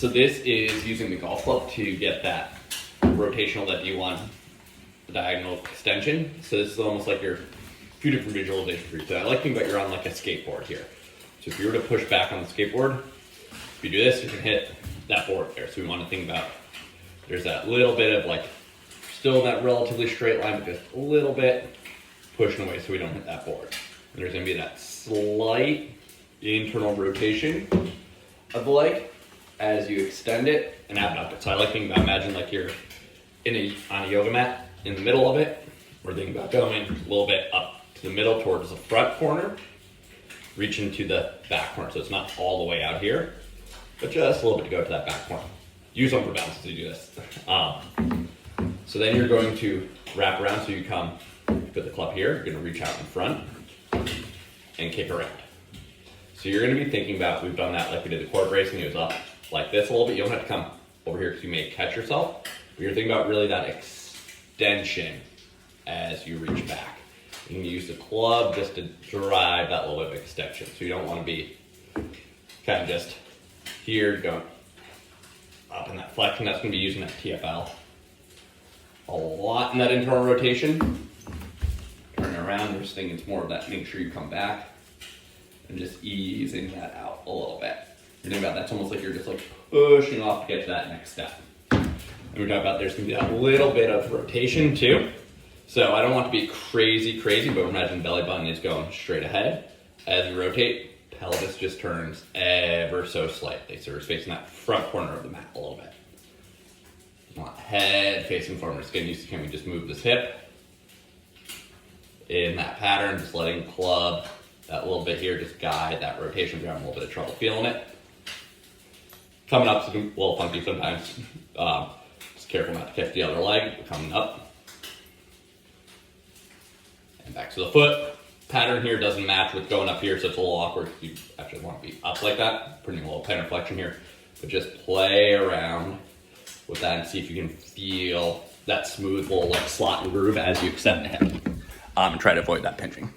So this is using the golf club to get that rotational that you want, the diagonal extension. So this is almost like your few different visualization for you. So I like to think about you're on like a skateboard here. So if you were to push back on the skateboard, if you do this, you can hit that board there. So we want to think about there's that little bit of like still in that relatively straight line, but just a little bit pushing away so we don't hit that board. And there's going to be that slight internal rotation of the leg as you extend it and abduct it. So I like thinking about, imagine like you're on a yoga mat in the middle of it. We're thinking about going a little bit up to the middle towards the front corner, reaching to the back corner. So it's not all the way out here, but just a little bit to go to that back corner. Use them for balance as you do this. So then you're going to wrap around. So you come, put the club here, you're going to reach out in front and kick around. So you're going to be thinking about, we've done that like we did the core bracing, it was up like this a little bit. You don't have to come over here because you may catch yourself, but you're thinking about really that extension as you reach back. You can use the club just to drive that little bit of extension. So you don't want to be kind of just here going up in that flexion. That's going to be using that TFL a lot in that internal rotation. Turning around, you're just thinking it's more of that, make sure you come back and just easing that out a little bit. You're thinking about that's almost like you're just like pushing off to get to that next step. And we're talking about there's going to be that little bit of rotation too. So I don't want to be crazy, but imagine belly button is going straight ahead. As you rotate, pelvis just turns ever so slightly. So we're facing that front corner of the mat a little bit. You want head facing forward. Skin used to, can we just move this hip in that pattern, just letting club that little bit here, just guide that rotation. If you're having a little bit of trouble feeling it. Coming up, it's a little funky sometimes. Just careful not to catch the other leg. Coming up. And back to the foot. Pattern here doesn't match with going up here, so it's a little awkward. You actually want to be up like that. Putting a little plantar flexion here. But just play around with that and see if you can feel that smooth little like slot and groove as you extend the hip. And try to avoid that pinching.